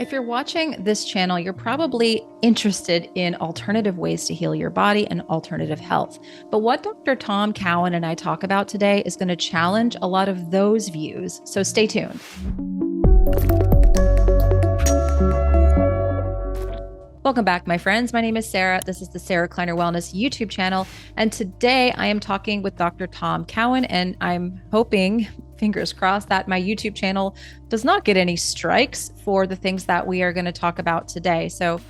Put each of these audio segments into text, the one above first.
If you're watching this channel, you're probably interested in alternative ways to heal your body and alternative health. But what Dr. Tom Cowan and I talk about today is going to challenge a lot of those views. So stay tuned. Welcome back, my friends. My name is Sarah. This is the Sarah Kleiner Wellness YouTube channel. And today I am talking with Dr. Tom Cowan, and I'm hoping, fingers crossed, that my YouTube channel does not get any strikes for the things that we are going to talk about today. So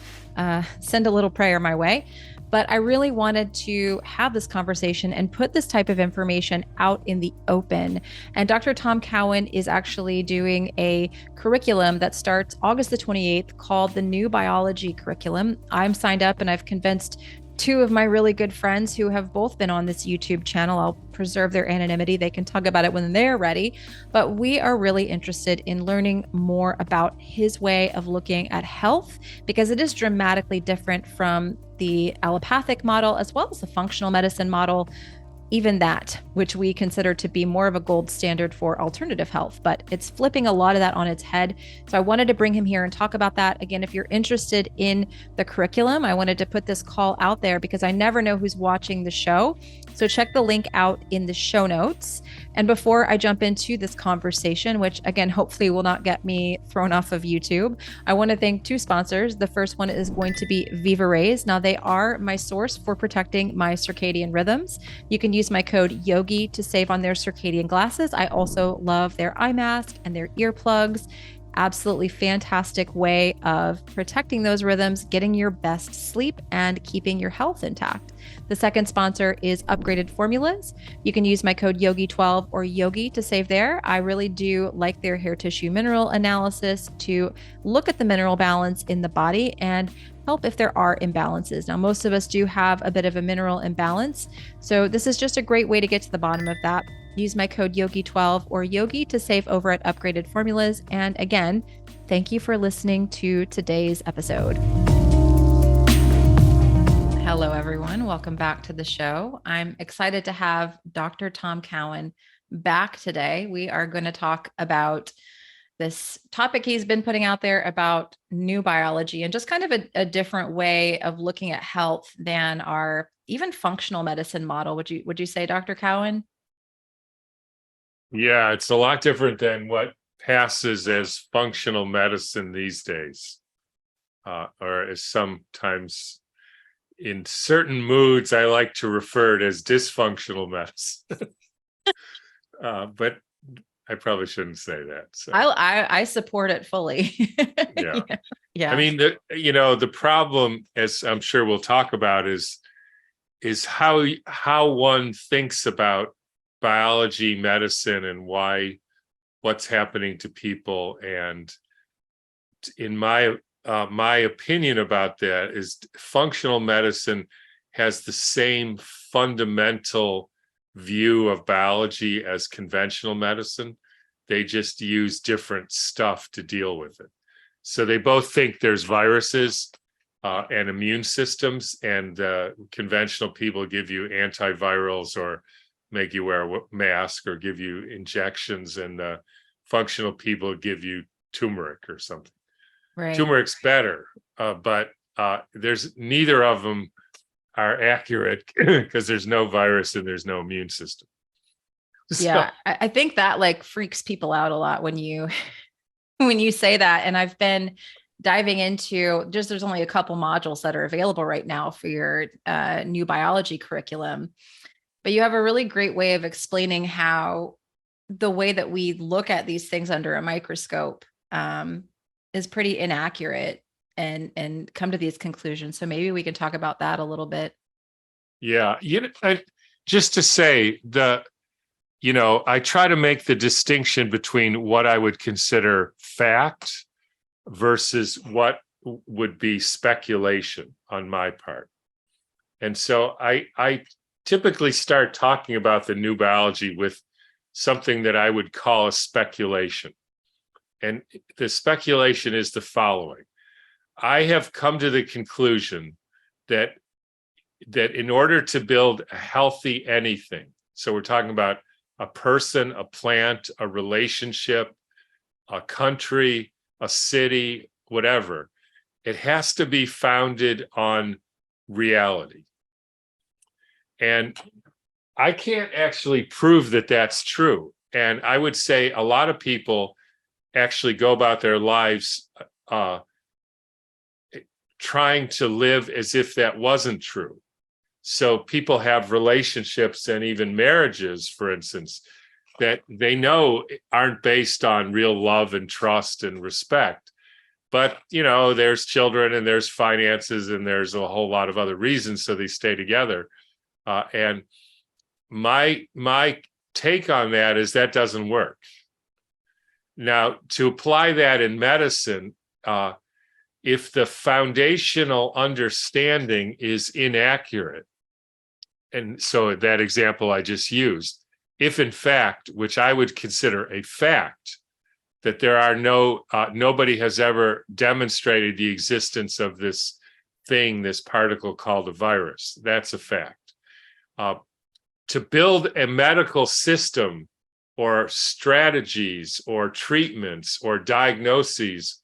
send a little prayer my way. But I really wanted to have this conversation and put this type of information out in the open. And Dr. Tom Cowan is actually doing a curriculum that starts August the 28th called the New Biology Curriculum. I'm signed up and I've convinced two of my really good friends who have both been on this YouTube channel. I'll preserve their anonymity. They can talk about it when they're ready. But we are really interested in learning more about his way of looking at health because it is dramatically different from the allopathic model as well as the functional medicine model, even that, which we consider to be more of a gold standard for alternative health, but it's flipping a lot of that on its head. So I wanted to bring him here and talk about that. Again, if you're interested in the curriculum, I wanted to put this call out there because I never know who's watching the show. So check the link out in the show notes. And before I jump into this conversation, which again, hopefully will not get me thrown off of YouTube, I want to thank two sponsors. The first one is going to be Viva Rays. Now they are my source for protecting my circadian rhythms. You can use my code YOGI to save on their circadian glasses. I also love their eye mask and their earplugs. Absolutely fantastic way of protecting those rhythms, getting your best sleep, and keeping your health intact. The second sponsor is Upgraded Formulas. You can use my code YOGI12 or YOGI to save there. I really do like their hair tissue mineral analysis to look at the mineral balance in the body and help if there are imbalances. Now, most of us do have a bit of a mineral imbalance. So this is just a great way to get to the bottom of that. Use my code YOGI12 or YOGI to save over at Upgraded Formulas. And again, thank you for listening to today's episode. Hello, everyone. Welcome back to the show. I'm excited to have Dr. Tom Cowan back today. We are going to talk about this topic he's been putting out there about new biology and just kind of a different way of looking at health than our even functional medicine model. Would you say, Dr. Cowan? Yeah, it's a lot different than what passes as functional medicine these days, or as sometimes in certain moods, I like to refer to it as dysfunctional medicine. But I probably shouldn't say that. So. I support it fully. Yeah. Yeah. I mean, the problem, as I'm sure we'll talk about, is how one thinks about biology, medicine, and what's happening to people. And in my opinion about that is functional medicine has the same fundamental view of biology as conventional medicine. They just use different stuff to deal with it. So they both think there's viruses and immune systems, and conventional people give you antivirals or make you wear a mask or give you injections, and functional people give you turmeric or something. Right. Turmeric's better, but there's neither of them are accurate because there's no virus and there's no immune system. Yeah, so, I think that like freaks people out a lot when you say that. And I've been diving into there's only a couple modules that are available right now for your new biology curriculum. But you have a really great way of explaining how the way that we look at these things under a microscope is pretty inaccurate and come to these conclusions. So maybe we can talk about that a little bit. Yeah. Just to say I try to make the distinction between what I would consider fact versus what would be speculation on my part. And so I typically start talking about the new biology with something that I would call a speculation. And the speculation is the following. I have come to the conclusion that in order to build a healthy anything, so we're talking about a person, a plant, a relationship, a country, a city, whatever, it has to be founded on reality. And I can't actually prove that that's true. And I would say a lot of people actually go about their lives trying to live as if that wasn't true. So people have relationships and even marriages, for instance, that they know aren't based on real love and trust and respect. But, there's children and there's finances and there's a whole lot of other reasons, so they stay together. And my take on that is that doesn't work. Now, to apply that in medicine, if the foundational understanding is inaccurate, and so that example I just used, if in fact, which I would consider a fact, that there are nobody has ever demonstrated the existence of this thing, this particle called a virus, that's a fact. To build a medical system or strategies or treatments or diagnoses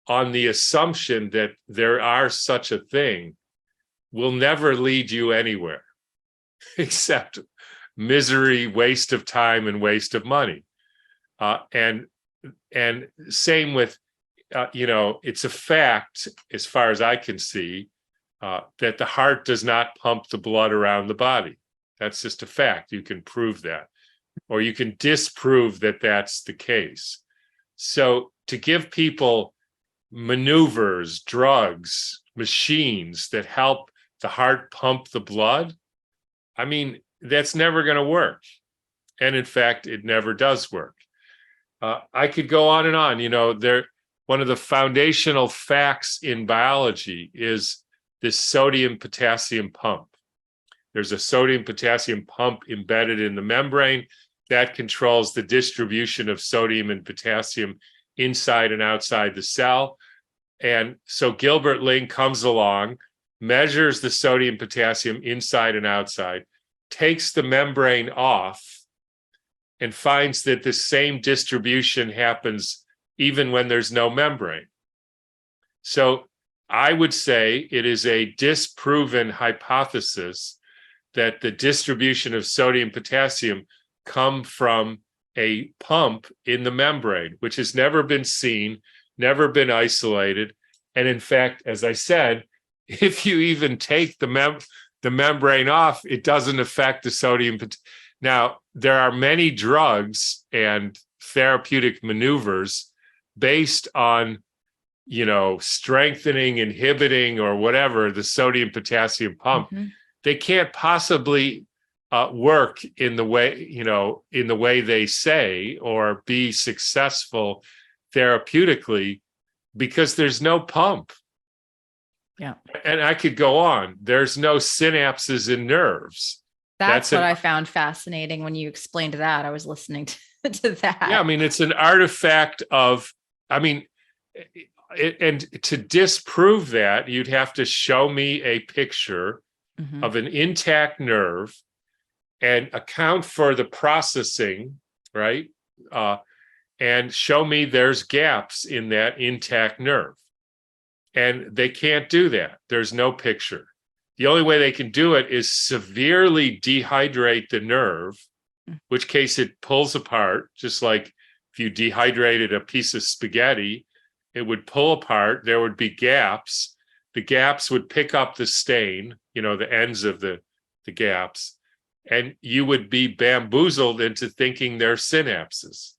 on the assumption that there are such a thing will never lead you anywhere except misery, waste of time, and waste of money. And same with, it's a fact, as far as I can see, that the heart does not pump the blood around the body. That's just a fact. You can prove that, or you can disprove that that's the case. So to give people maneuvers, drugs, machines that help the heart pump the blood, I mean, that's never going to work. And in fact, it never does work. I could go on and on. One of the foundational facts in biology is this sodium-potassium pump. There's a sodium-potassium pump embedded in the membrane that controls the distribution of sodium and potassium inside and outside the cell. And so Gilbert Ling comes along, measures the sodium potassium inside and outside, takes the membrane off, and finds that the same distribution happens even when there's no membrane. So I would say it is a disproven hypothesis that the distribution of sodium potassium come from a pump in the membrane, which has never been seen, never been isolated. And in fact, as I said, if you even take the membrane off, it doesn't affect the sodium. Now, there are many drugs and therapeutic maneuvers based on, strengthening, inhibiting, or whatever, the sodium potassium pump. Mm-hmm. They can't possibly work in the way they say, or be successful therapeutically, because there's no pump. Yeah. And I could go on. There's no synapses in nerves. That's what I found fascinating when you explained that. I was listening to that. Yeah, I mean, it's an artifact of, and to disprove that, you'd have to show me a picture mm-hmm. of an intact nerve and account for the processing, right? And show me there's gaps in that intact nerve. And they can't do that. There's no picture. The only way they can do it is severely dehydrate the nerve, in which case it pulls apart, just like if you dehydrated a piece of spaghetti, it would pull apart. There would be gaps. The gaps would pick up the stain, the ends of the gaps, and you would be bamboozled into thinking they're synapses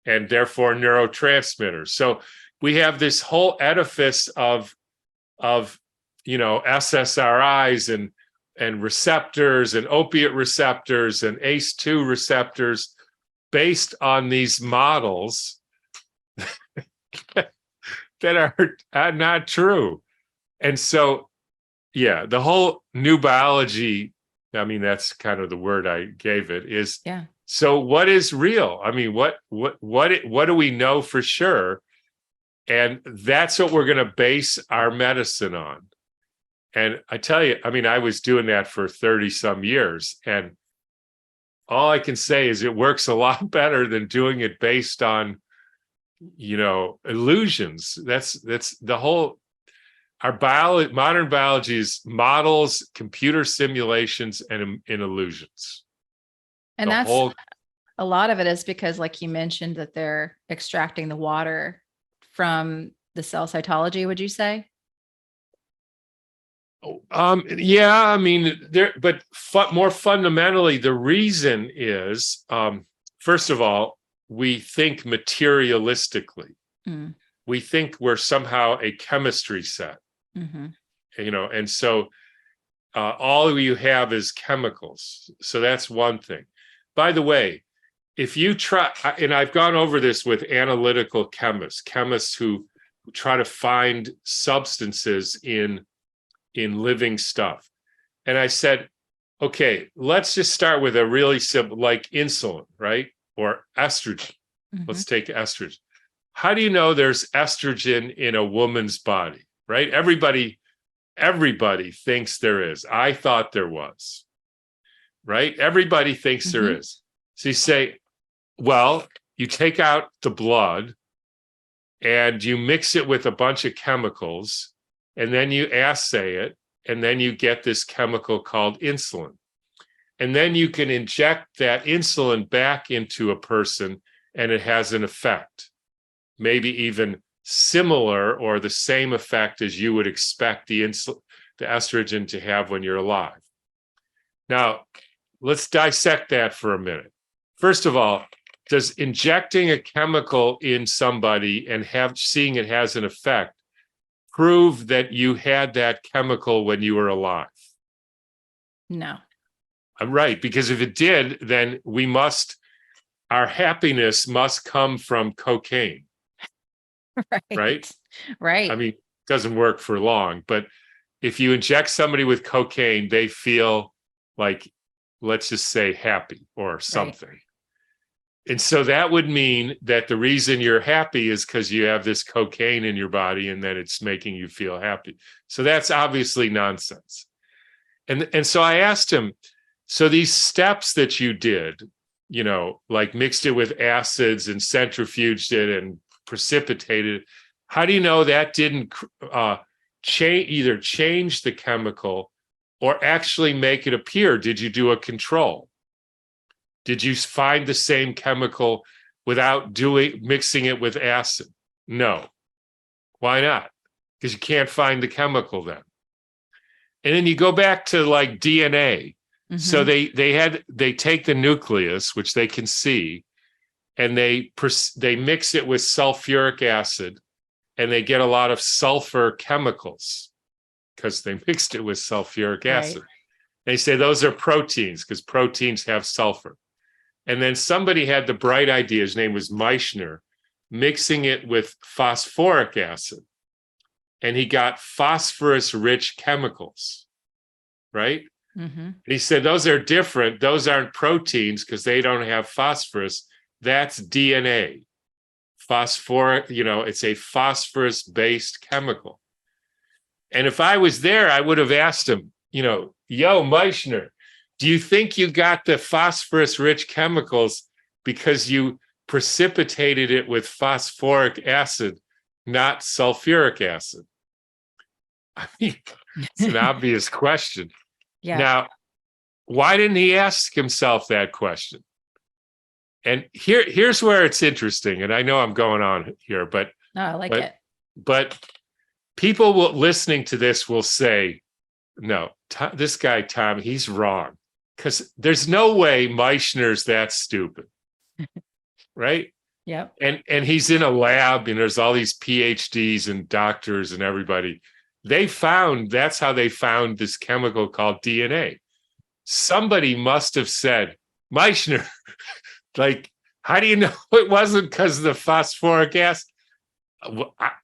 and therefore neurotransmitters. So we have this whole edifice of SSRIs and receptors and opiate receptors and ACE2 receptors based on these models that are not true. And so, yeah, the whole new biology, I mean, that's kind of the word I gave it, is, yeah. So what is real? I mean, what do we know for sure? And that's what we're going to base our medicine on. And I tell you, I mean, I was doing that for 30 some years. And all I can say is it works a lot better than doing it based on, illusions. That's the whole. Our modern biology is models, computer simulations, and in illusions. And that's a lot of it is because, like you mentioned, that they're extracting the water from the cell cytology, would you say? Yeah, I mean, but more fundamentally, the reason is, first of all, we think materialistically. Mm. We think we're somehow a chemistry set, Mm-hmm. And so all you have is chemicals. So that's one thing. By the way, if you try, and I've gone over this with analytical chemists who try to find substances in living stuff. And I said, okay, let's just start with a really simple, like insulin, right? Or estrogen. Mm-hmm. Let's take estrogen. How do you know there's estrogen in a woman's body, right? Everybody thinks there is. I thought there was, right? Everybody thinks Mm-hmm. there is. So you say, well, you take out the blood and you mix it with a bunch of chemicals, and then you assay it, and then you get this chemical called insulin. And then you can inject that insulin back into a person, and it has an effect, maybe even similar or the same effect as you would expect the estrogen to have when you're alive. Now, let's dissect that for a minute. First of all, does injecting a chemical in somebody and seeing it has an effect prove that you had that chemical when you were alive? No. I'm right, because if it did, then our happiness must come from cocaine. Right? Right. I mean, it doesn't work for long, but if you inject somebody with cocaine, they feel like, let's just say, happy or something. Right. And so that would mean that the reason you're happy is because you have this cocaine in your body and that it's making you feel happy. So that's obviously nonsense. And so I asked him, so these steps that you did, like mixed it with acids and centrifuged it and precipitated, how do you know that didn't either change the chemical or actually make it appear? Did you do a control? Did you find the same chemical without mixing it with acid? No. Why not? Because you can't find the chemical then. And then you go back to like DNA. Mm-hmm. So they take the nucleus, which they can see, and they mix it with sulfuric acid, and they get a lot of sulfur chemicals because they mixed it with sulfuric acid. Right. They say those are proteins because proteins have sulfur. And then somebody had the bright idea, his name was Meissner, mixing it with phosphoric acid. And he got phosphorus-rich chemicals, right? Mm-hmm. And he said, those are different. Those aren't proteins because they don't have phosphorus. That's DNA. Phosphoric, it's a phosphorus-based chemical. And if I was there, I would have asked him, yo, Meissner, do you think you got the phosphorus-rich chemicals because you precipitated it with phosphoric acid, not sulfuric acid? I mean, it's an obvious question. Yeah. Now, why didn't he ask himself that question? And here's where it's interesting. And I know I'm going on here, but no, I like it. But people listening to this will say, no, this guy, Tom, he's wrong. Because there's no way Meissner's that stupid. Right? Yep. And he's in a lab and there's all these PhDs and doctors and everybody. That's how they found this chemical called DNA. Somebody must have said, Meissner, like, how do you know it wasn't because of the phosphoric acid?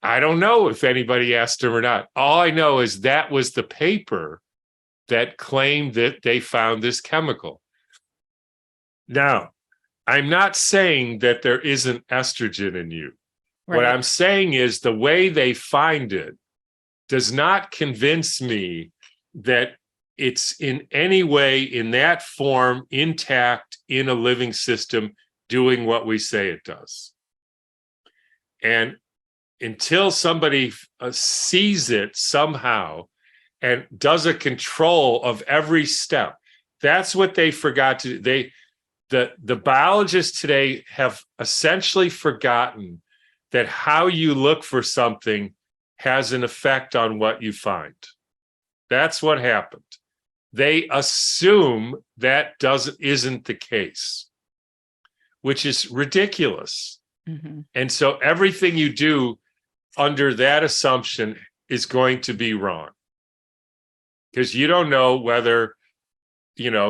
I don't know if anybody asked him or not. All I know is that was the paper that claimed that they found this chemical. Now, I'm not saying that there isn't estrogen in you. Right. What I'm saying is the way they find it does not convince me that it's in any way in that form intact in a living system doing what we say it does. And until somebody sees it somehow and does a control of every step, that's what they forgot to do. The biologists today have essentially forgotten that how you look for something has an effect on what you find. That's what happened. They assume that isn't the case, which is ridiculous. Mm-hmm. And so everything you do under that assumption is going to be wrong, because you don't know whether,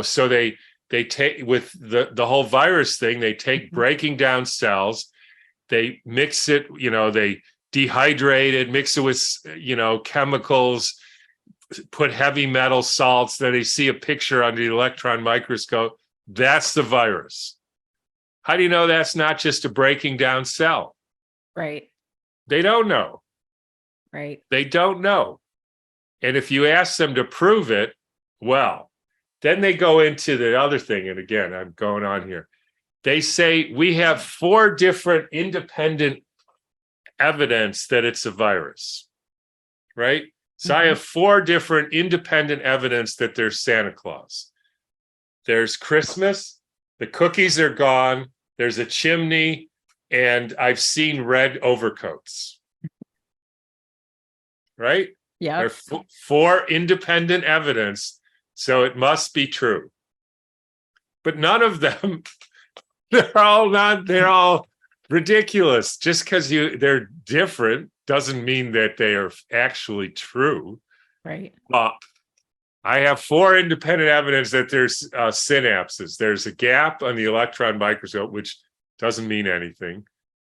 so they take, with the whole virus thing, they take breaking down cells, they mix it, they dehydrate it, mix it with, chemicals, put heavy metal salts, then they see a picture under the electron microscope. That's the virus. How do you know that's not just a breaking down cell? Right. They don't know. Right. They don't know. And if you ask them to prove it, well, then they go into the other thing. And again, I'm going on here. They say we have 4 different independent evidence that it's a virus, right? So I have 4 different independent evidence that there's Santa Claus. There's Christmas, the cookies are gone, there's a chimney, and I've seen red overcoats. Right? Yeah. There are 4 independent evidence, so it must be true. But none of them, they're all ridiculous. Just because they're different doesn't mean that they are actually true. Right. I have 4 independent evidence that there's synapses. There's a gap on the electron microscope, which doesn't mean anything.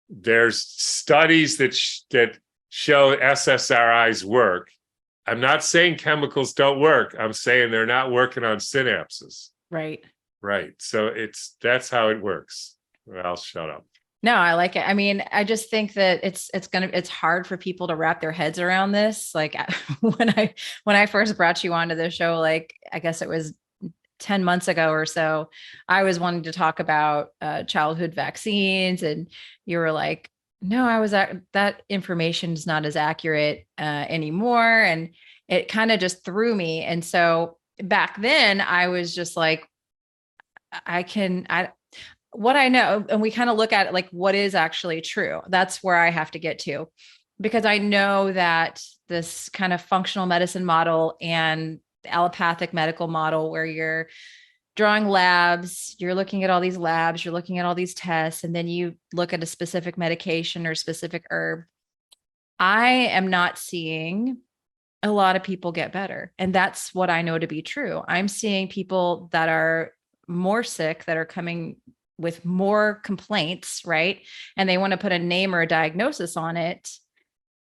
There's studies that show SSRIs work. I'm not saying chemicals don't work. I'm saying they're not working on synapses. Right. Right. So that's how it works. Well, I'll shut up. No, I like it. I mean, I just think that it's hard for people to wrap their heads around this. Like when I first brought you onto the show, like I guess it was 10 months ago or so, I was wanting to talk about childhood vaccines, and you were like, no, that information is not as accurate anymore. And it kind of just threw me. And so back then I was just like, what I know, and we kind of look at it like what is actually true. That's where I have to get to, because I know that this kind of functional medicine model and the allopathic medical model, where you're drawing labs, you're looking at all these labs, you're looking at all these tests, and then you look at a specific medication or specific herb. I am not seeing a lot of people get better. And that's what I know to be true. I'm seeing people that are more sick, that are coming with more complaints, right? And they want to put a name or a diagnosis on it,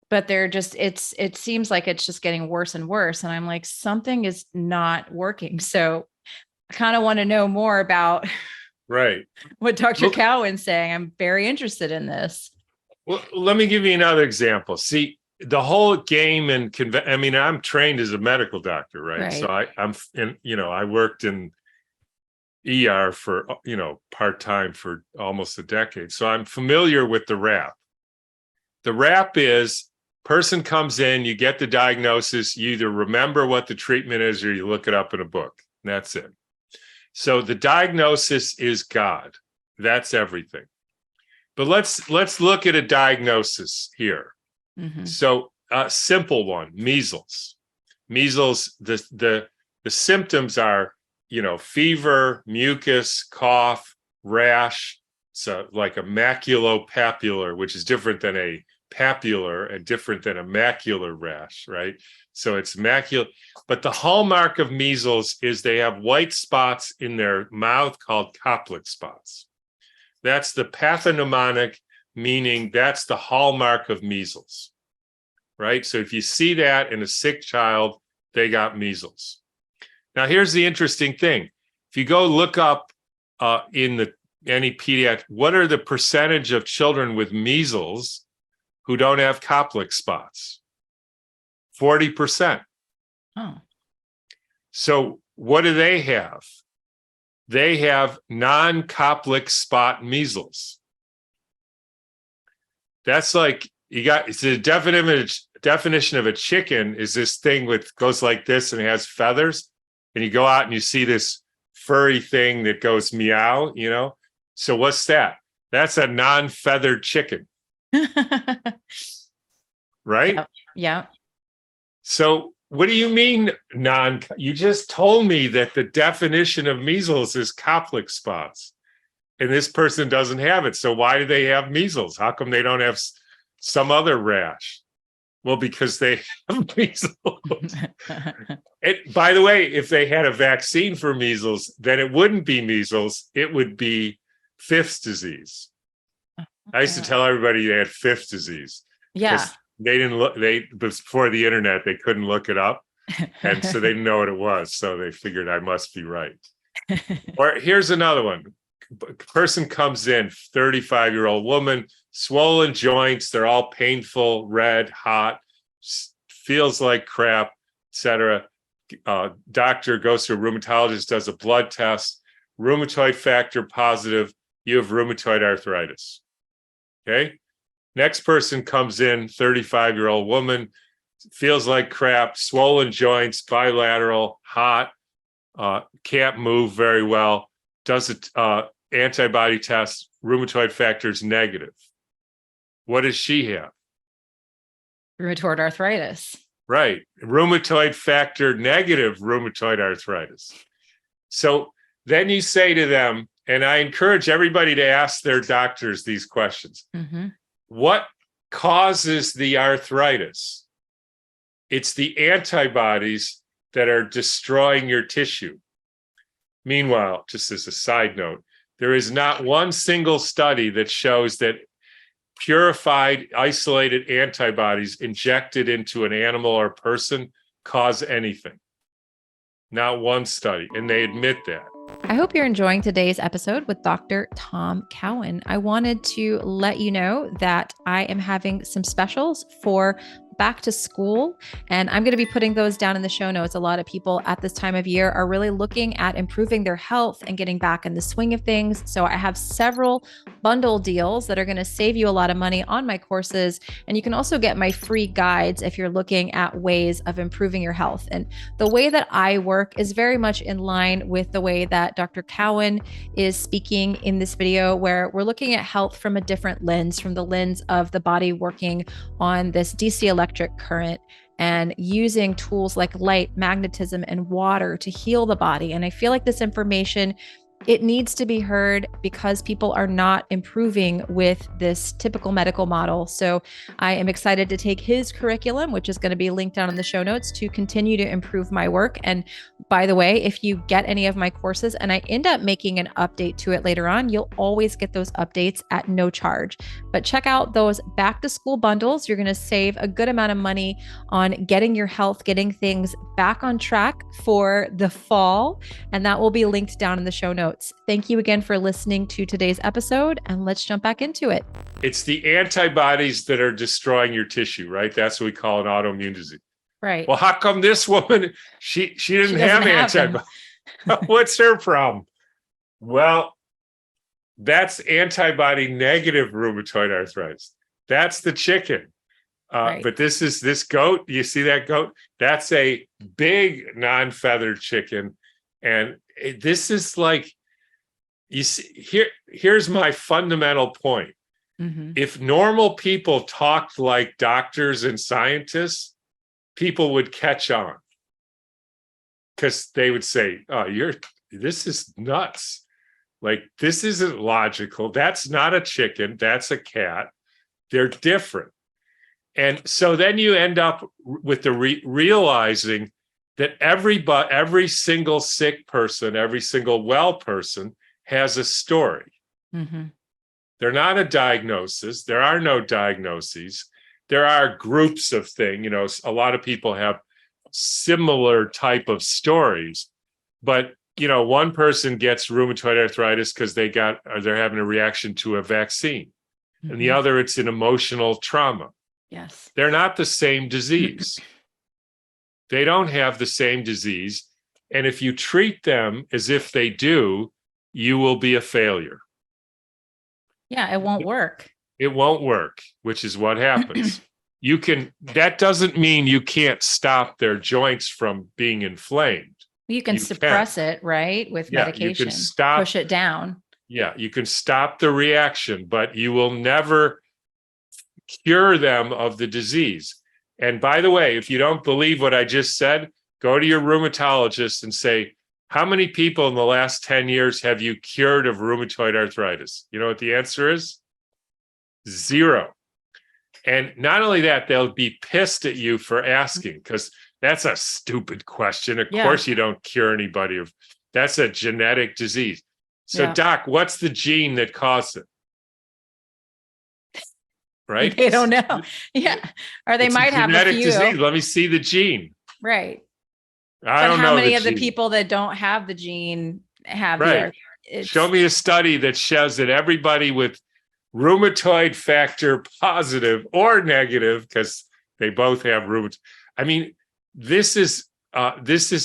but it seems like it's just getting worse and worse. And I'm like, something is not working. So I kind of want to know more about right what Dr. Cowan's saying. I'm very interested in this. Well, let me give you another example. See, the whole game and I'm trained as a medical doctor, right? So I worked in ER for, part-time for almost a decade. So I'm familiar with the rap. The rap is person comes in, you get the diagnosis, you either remember what the treatment is or you look it up in a book. That's it. So the diagnosis is God. That's everything. But let's look at a diagnosis here. Mm-hmm. So a simple one, measles. Measles, the symptoms are, fever, mucus, cough, rash. So like a maculopapular, which is different than a papular and different than a macular rash, right? So it's macular. But the hallmark of measles is they have white spots in their mouth called Koplik spots. That's the pathognomonic, meaning that's the hallmark of measles, right? So if you see that in a sick child, they got measles. Now, here's the interesting thing. If you go look up any pediatric, what are the percentage of children with measles who don't have Koplik spots? 40%. Oh. So what do they have? They have non-Koplik spot measles. That's like it's the definition of a chicken is this thing with goes like this and it has feathers, and you go out and you see this furry thing that goes meow, So what's that? That's a non-feathered chicken, right? Yep. Yeah. So what do you mean you just told me that the definition of measles is Koplik spots, and this person doesn't have it. So why do they have measles? How come they don't have some other rash? Well, because they have measles. By the way, if they had a vaccine for measles, then it wouldn't be measles. It would be Fifth's disease. I used to tell everybody they had Fifth's disease. Yeah. They didn't look. Before the internet, they couldn't look it up, and so they didn't know what it was. So they figured I must be right. Or here's another one. Person comes in, 35-year-old woman, swollen joints. They're all painful, red, hot, feels like crap, etc. Doctor goes to a rheumatologist, does a blood test, rheumatoid factor positive. You have rheumatoid arthritis. Okay. Next person comes in, 35-year-old woman, feels like crap, swollen joints, bilateral, hot, can't move very well, does an antibody test, rheumatoid factor is negative. What does she have? Rheumatoid arthritis. Right. Rheumatoid factor negative rheumatoid arthritis. So then you say to them, and I encourage everybody to ask their doctors these questions. Mm-hmm. What causes the arthritis? It's the antibodies that are destroying your tissue. Meanwhile, just as a side note, there is not one single study that shows that purified, isolated antibodies injected into an animal or person cause anything. Not one study, and they admit that. I hope you're enjoying today's episode with Dr. Tom Cowan. I wanted to let you know that I am having some specials for back to school, and I'm going to be putting those down in the show notes. A lot of people at this time of year are really looking at improving their health and getting back in the swing of things. So I have several bundle deals that are going to save you a lot of money on my courses. And you can also get my free guides if you're looking at ways of improving your health. And the way that I work is very much in line with the way that Dr. Cowan is speaking in this video, where we're looking at health from a different lens, from the lens of the body working on this DC electric current and using tools like light, magnetism, and water to heal the body. And I feel like this information, it needs to be heard because people are not improving with this typical medical model. So I am excited to take his curriculum, which is going to be linked down in the show notes, to continue to improve my work. And by the way, if you get any of my courses and I end up making an update to it later on, you'll always get those updates at no charge. But check out those back to school bundles. You're going to save a good amount of money on getting your health, getting things back on track for the fall. And that will be linked down in the show notes. Thank you again for listening to today's episode, and let's jump back into it. It's the antibodies that are destroying your tissue, right? That's what we call an autoimmune disease. Right. Well, how come this woman, she didn't have antibodies? What's her problem? Well, that's antibody negative rheumatoid arthritis. That's the chicken. Right. But this goat, you see that goat? That's a big non-feathered chicken. And this is like, you see, here's my fundamental point. Mm-hmm. If normal people talked like doctors and scientists, people would catch on. Because they would say, oh, this is nuts. Like, this isn't logical. That's not a chicken. That's a cat. They're different. And so then you end up with the realizing that every single sick person, every single well person has a story. Mm-hmm. They're not a diagnosis. There are no diagnoses. There are groups of things. A lot of people have similar type of stories, but one person gets rheumatoid arthritis because they're having a reaction to a vaccine, Mm-hmm. and the other, it's an emotional trauma. Yes. They're not the same disease. They don't have the same disease. And if you treat them as if they do, you will be a failure. Yeah, it won't work. it won't work, which is what happens. That doesn't mean you can't stop their joints from being inflamed. You can suppress it, right? With medication. You can stop, push it down. Yeah, you can stop the reaction, but you will never cure them of the disease. And by the way, if you don't believe what I just said, go to your rheumatologist and say, how many people in the last 10 years have you cured of rheumatoid arthritis? You know what the answer is? 0. And not only that, they'll be pissed at you for asking, because that's a stupid question. Of course, you don't cure anybody of that's a genetic disease. So, Doc, what's the gene that causes it? Right? They don't know. Yeah. Or they might have a few. Disease. Let me see the gene. Right. I don't know. How many of the people that don't have the gene have the Show me a study that shows that everybody with rheumatoid factor positive or negative, because they both have rheumatoid. I mean, this is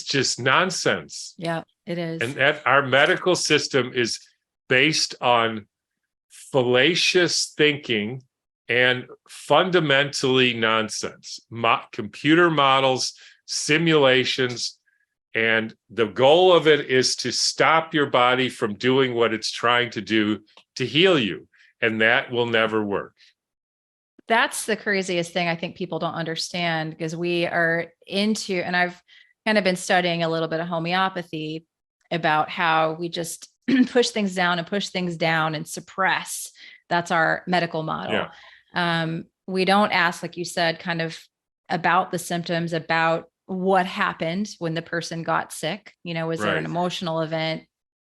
just nonsense. Yeah, it is. And that our medical system is based on fallacious thinking and fundamentally nonsense. Computer models, simulations, and the goal of it is to stop your body from doing what it's trying to do to heal you. And that will never work. That's the craziest thing I think people don't understand, because we are into, and I've kind of been studying a little bit of homeopathy about how we just push things down and suppress. That's our medical model. Yeah. We don't ask, like you said, kind of about the symptoms, about what happened when the person got sick. You know, was there an emotional event?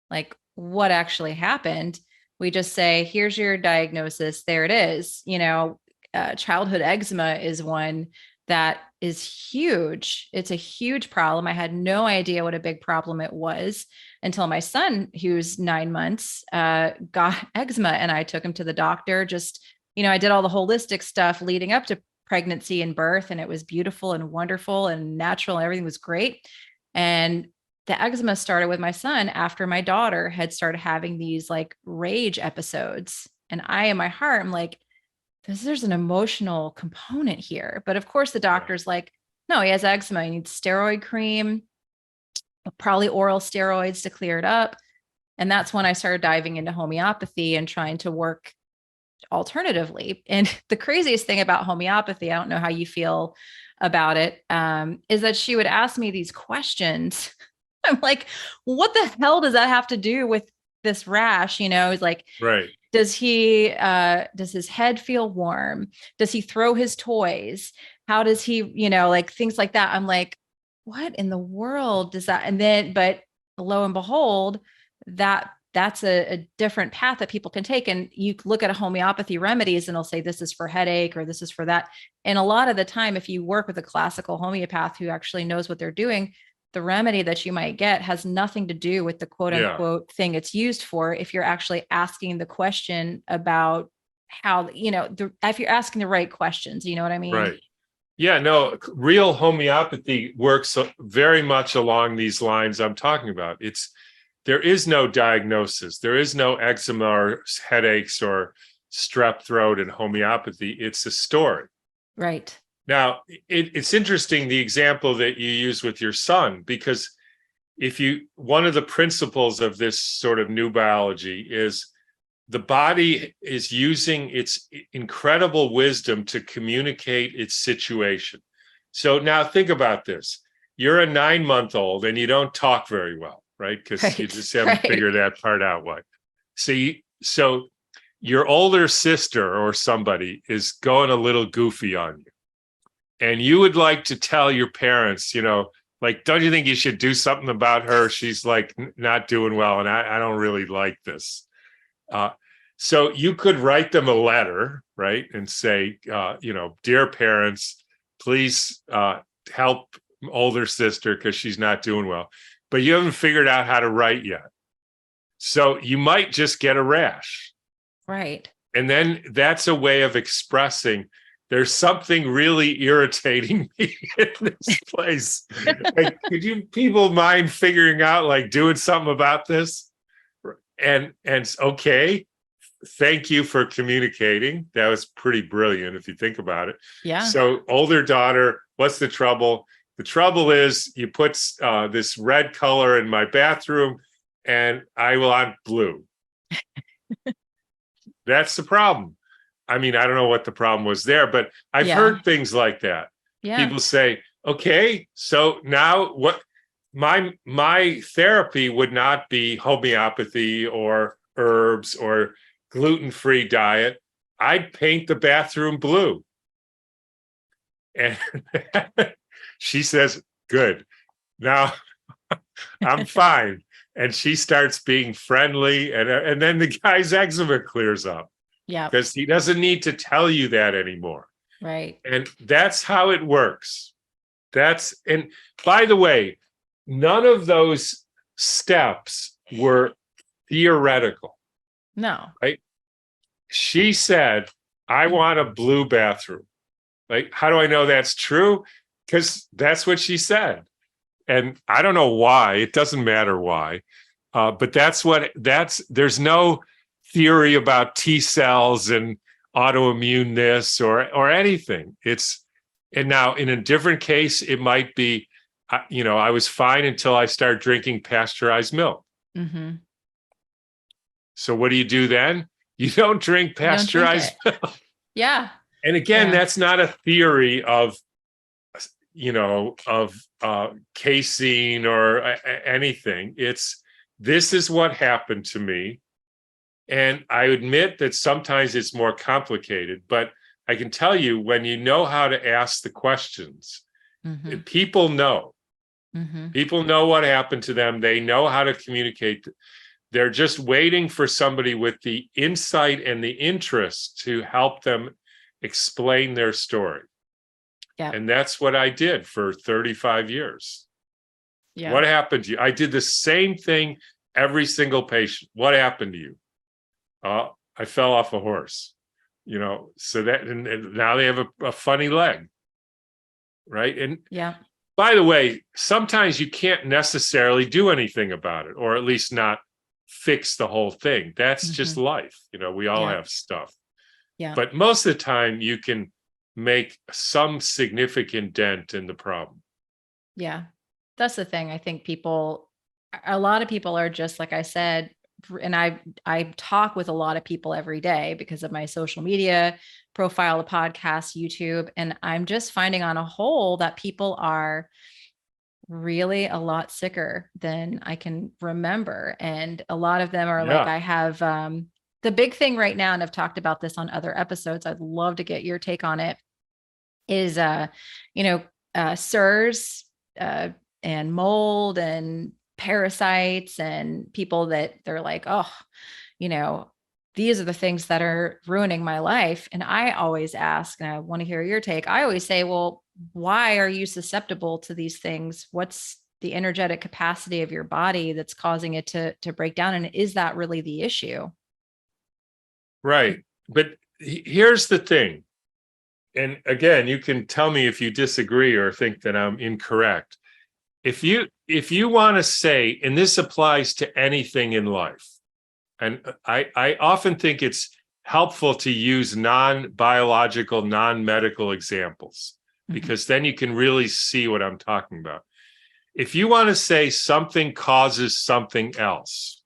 Like, what actually happened? We just say, here's your diagnosis. There it is. You know, childhood eczema is one that is huge. It's a huge problem. I had no idea what a big problem it was until my son, who's 9 months, got eczema, and I took him to the doctor. Just, you know, I did all the holistic stuff leading up to pregnancy and birth, and it was beautiful and wonderful and natural, and everything was great. And the eczema started with my son after my daughter had started having these like rage episodes. And I, in my heart, I'm like, there's an emotional component here. But of course, the doctor's like, no, he has eczema. He needs steroid cream, probably oral steroids to clear it up. And that's when I started diving into homeopathy and trying to work alternatively. And the craziest thing about homeopathy, I don't know how you feel about it, is that she would ask me these questions. I'm like, what the hell does that have to do with this rash? You know, it's like, does his head feel warm? Does he throw his toys? How does he, you know, like things like that. I'm like, what in the world does that? And then, but lo and behold, that's a different path that people can take. And you look at a homeopathy remedies and they'll say, this is for headache or this is for that. And a lot of the time, if you work with a classical homeopath who actually knows what they're doing, the remedy that you might get has nothing to do with the quote unquote thing it's used for. If you're actually asking the question about how, you know, if you're asking the right questions, you know what I mean? Right. Yeah, no, real homeopathy works very much along these lines I'm talking about. There is no diagnosis. There is no eczema or headaches or strep throat in homeopathy. It's a story. Right. Now, it's interesting, the example that you use with your son, because one of the principles of this sort of new biology is the body is using its incredible wisdom to communicate its situation. So now think about this. You're a 9-month-old and you don't talk very well, right? Because you just haven't figured that part out. What? So your older sister or somebody is going a little goofy on you. And you would like to tell your parents, you know, like, don't you think you should do something about her? She's like not doing well. And I don't really like this. So you could write them a letter, right? And say, you know, dear parents, please help older sister because she's not doing well. But you haven't figured out how to write yet. So you might just get a rash. Right. And then that's a way of expressing there's something really irritating me in this place. Like, could you people mind figuring out, like, doing something about this? And okay, thank you for communicating. That was pretty brilliant if you think about it. Yeah. So older daughter, what's the trouble? The trouble is you put this red color in my bathroom and I want blue. That's the problem. I mean, I don't know what the problem was there, but I've heard things like that. Yeah. People say, okay, so now what? My therapy would not be homeopathy or herbs or gluten-free diet. I'd paint the bathroom blue. And she says, good. Now I'm fine. And she starts being friendly, and then the guy's eczema clears up. Yeah. Because he doesn't need to tell you that anymore. Right. And that's how it works. And by the way, none of those steps were theoretical. No. Right? She said, I want a blue bathroom. Like, how do I know that's true? Because that's what she said. And I don't know why. It doesn't matter why. But there's no theory about T cells and autoimmune this or anything. And now in a different case, it might be, I was fine until I started drinking pasteurized milk. Mm-hmm. So what do you do then? You don't drink pasteurized milk. Yeah. And again, that's not a theory of casein or anything. This is what happened to me. And I admit that sometimes it's more complicated, but I can tell you, when you know how to ask the questions, people know. People know what happened to them. They know how to communicate. They're just waiting for somebody with the insight and the interest to help them explain their story. Yeah. And that's what I did for 35 years. Yeah. What happened to you? I did the same thing every single patient. What happened to you? I fell off a horse, so that, and now they have a funny leg. Right. And by the way, sometimes you can't necessarily do anything about it, or at least not fix the whole thing. That's just life. We all have stuff. Yeah. But most of the time you can make some significant dent in the problem. Yeah. That's the thing. I think a lot of people are just, like I said, and I talk with a lot of people every day because of my social media profile, the podcast, YouTube. And I'm just finding on a whole that people are really a lot sicker than I can remember. And a lot of them are like, I have, the big thing right now, and I've talked about this on other episodes, I'd love to get your take on it, is, SIRS, and mold and parasites, and people that they're like, oh, these are the things that are ruining my life. And I always ask, and I want to hear your take. I always say, well, why are you susceptible to these things? What's the energetic capacity of your body that's causing it to break down? And is that really the issue? Right. But here's the thing. And again, you can tell me if you disagree or think that I'm incorrect. If you want to say, and this applies to anything in life, and I often think it's helpful to use non-biological, non-medical examples, because then you can really see what I'm talking about. If you want to say something causes something else,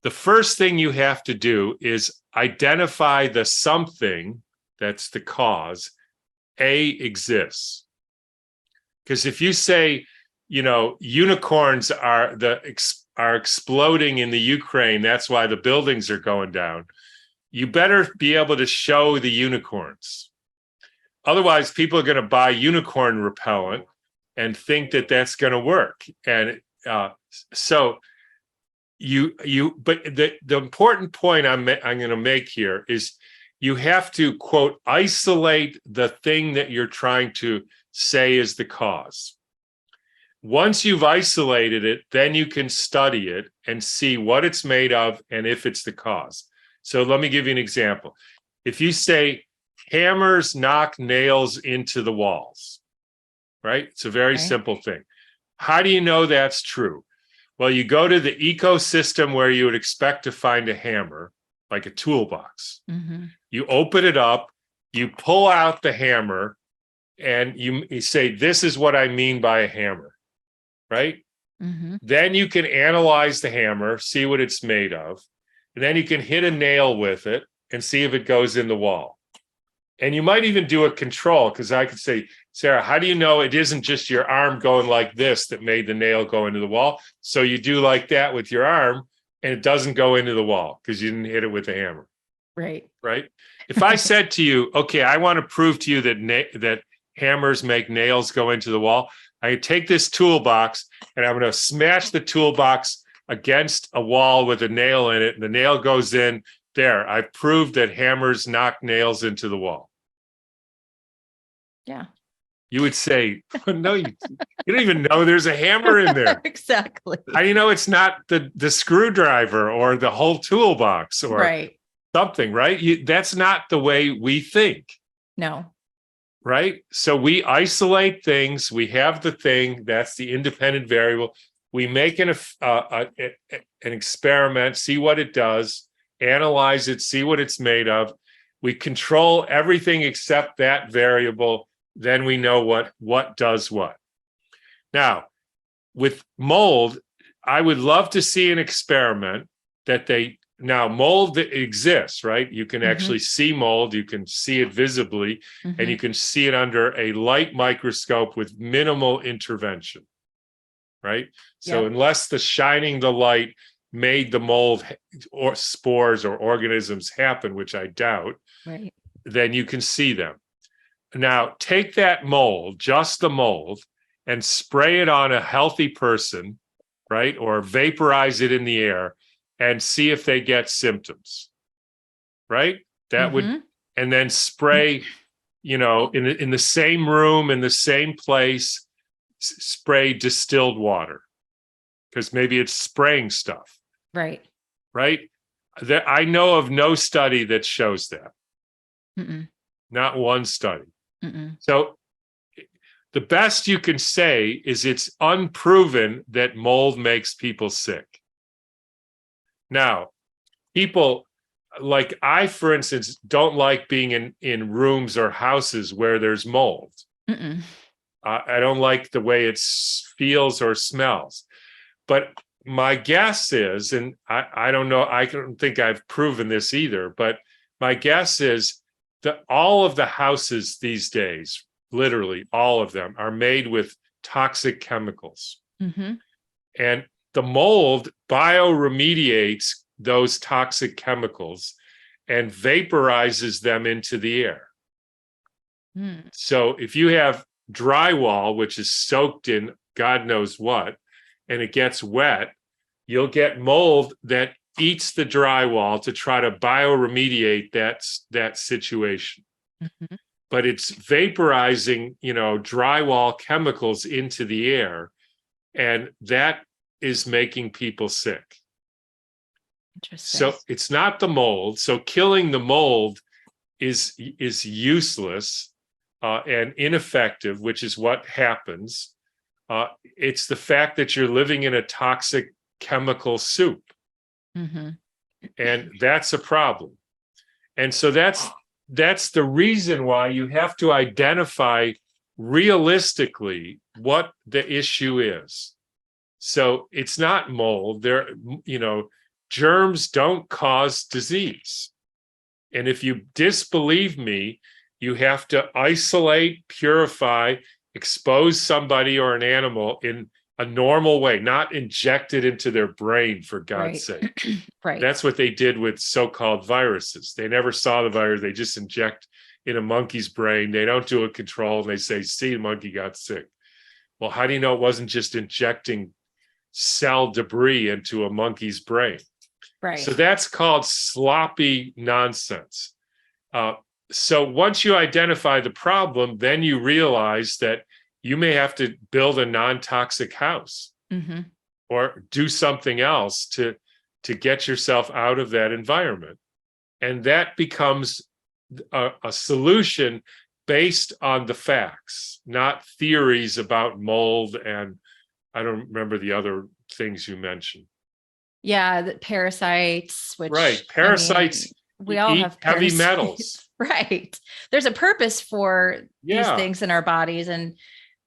the first thing you have to do is identify the something that's the cause exists. Because if you say, unicorns are exploding in the Ukraine, that's why the buildings are going down, you better be able to show the unicorns. Otherwise, people are going to buy unicorn repellent and think that that's going to work. And but the important point I'm going to make here is you have to, quote, isolate the thing that you're trying to say is the cause. Once you've isolated it, then you can study it and see what it's made of and if it's the cause. So let me give you an example. If you say hammers knock nails into the walls, right? It's a very simple thing. How do you know that's true? Well, you go to the ecosystem where you would expect to find a hammer, like a toolbox. Mm-hmm. You open it up, you pull out the hammer, and you say, this is what I mean by a hammer, right? Mm-hmm. Then you can analyze the hammer, see what it's made of, and then you can hit a nail with it and see if it goes in the wall. And you might even do a control, because I could say, Sarah, how do you know it isn't just your arm going like this that made the nail go into the wall? So you do like that with your arm, and it doesn't go into the wall because you didn't hit it with a hammer. Right. Right. If I said to you, okay, I want to prove to you that hammers make nails go into the wall, I take this toolbox and I'm going to smash the toolbox against a wall with a nail in it, and the nail goes in. There, I've proved that hammers knock nails into the wall. Yeah. You would say, no, you don't even know there's a hammer in there. Exactly. How do you know it's not the screwdriver or the whole toolbox or Right. something, right? That's not the way we think. No. Right? So we isolate things. We have the thing, that's the independent variable. We make an experiment, see what it does, analyze it, see what it's made of. We control everything except that variable. Then we know what does what. Now, with mold, I would love to see an experiment that now mold exists, right? You can actually see mold, you can see it visibly, and you can see it under a light microscope with minimal intervention, right? So unless shining the light made the mold or spores or organisms happen, which I doubt, right, then you can see them. Now, take that mold, just the mold, and spray it on a healthy person, right? Or vaporize it in the air and see if they get symptoms, right? That would, and then spray, in the same room, in the same place, spray distilled water, because maybe it's spraying stuff. right. Right? I know of no study that shows that. Not one study. So the best you can say is it's unproven that mold makes people sick. Now, people like I, for instance, don't like being in rooms or houses where there's mold. I don't like the way it feels or smells. But my guess is, and I don't know, I don't think I've proven this either, but my guess is that all of the houses these days, literally all of them, are made with toxic chemicals. And the mold bioremediates those toxic chemicals and vaporizes them into the air. So if you have drywall, which is soaked in God knows what, and it gets wet, you'll get mold that eats the drywall to try to bioremediate that situation. But it's vaporizing, drywall chemicals into the air, and that is making people sick. Interesting. So it's not the mold. So killing the mold is useless and ineffective, which is what happens. It's the fact that you're living in a toxic chemical soup. And that's a problem. And so that's the reason why you have to identify realistically what the issue is. So it's not mold. Germs don't cause disease. And if you disbelieve me, you have to isolate, purify, expose somebody or an animal in a normal way, not inject it into their brain, for God's sake. Right. That's what they did with so-called viruses. They never saw the virus. They just inject in a monkey's brain. They don't do a control, and they say, see, the monkey got sick. Well, how do you know it wasn't just injecting cell debris into a monkey's brain? Right. So that's called sloppy nonsense. So once you identify the problem, then you realize that you may have to build a non-toxic house or do something else to get yourself out of that environment. And that becomes a solution based on the facts, not theories about mold. And I don't remember the other things you mentioned. Yeah, the parasites, Right. which I mean, Parasites we all eat have heavy parasites, metals. right? There's a purpose for these Yeah. things in our bodies. And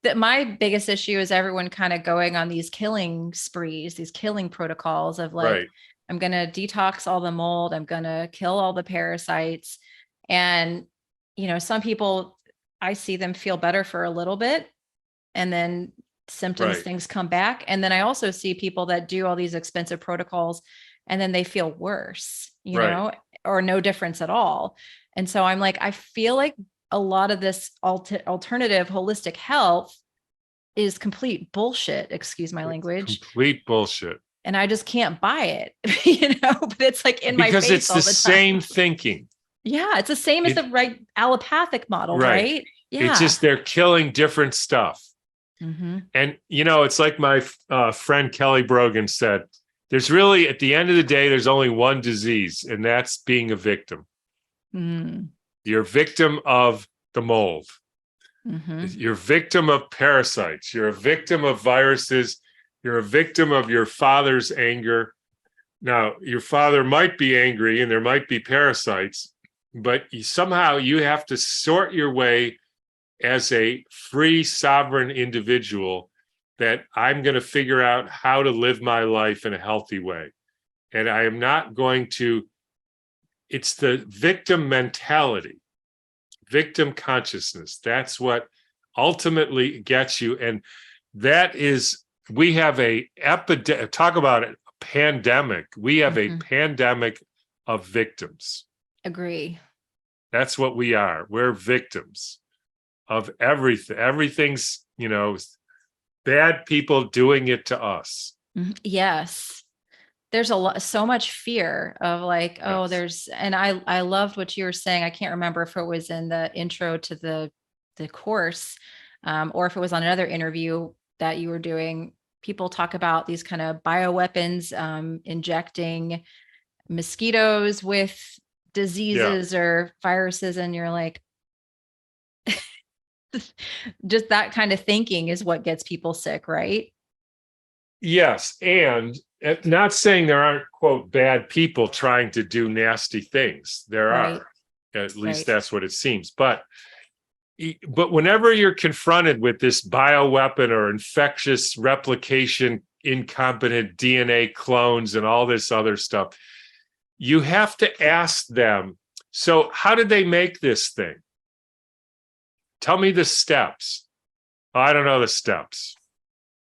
that my biggest issue is everyone kind of going on these killing sprees, these killing protocols of like, Right. I'm going to detox all the mold, I'm going to kill all the parasites. And, some people, I see them feel better for a little bit and then symptoms, Right. things come back. And then I also see people that do all these expensive protocols and then they feel worse, Right. or no difference at all. And so I'm like, I feel like a lot of this alternative holistic health is complete bullshit, excuse my It's language. complete bullshit. And I just can't buy it, but it's like in my Because face it's the all the time. same thinking. Yeah, it's the same as It the right allopathic model, right. right? It's Yeah. just they're killing different stuff. Mm-hmm. And it's like my friend Kelly Brogan said, there's really, at the end of the day, there's only one disease, and that's being a victim. Mm. You're a victim of the mold. Mm-hmm. You're a victim of parasites. You're a victim of viruses. You're a victim of your father's anger. Now, your father might be angry and there might be parasites, but somehow you have to sort your way as a free, sovereign individual that I'm going to figure out how to live my life in a healthy way. And I am not going to, it's the victim mentality, victim consciousness. That's what ultimately gets you. And that is, we have a epidemic, talk about it, a pandemic. We have a Mm-hmm. pandemic of victims. Agree. That's what we are. We're victims of everything. Everything's, bad people doing it to us. Yes. There's so much fear of like, oh, Yes. and I loved what you were saying. I can't remember if it was in the intro to the course, or if it was on another interview that you were doing. People talk about these kind of bioweapons, injecting mosquitoes with Yeah. diseases or viruses, and you're like, just that kind of thinking is what gets people sick, right? Yes. And not saying there aren't, quote, bad people trying to do nasty things. There Right. are. At least Right. that's what it seems. But whenever you're confronted with this bioweapon or infectious replication, incompetent DNA clones and all this other stuff, you have to ask them, so how did they make this thing? Tell me the steps. Oh, I don't know the steps.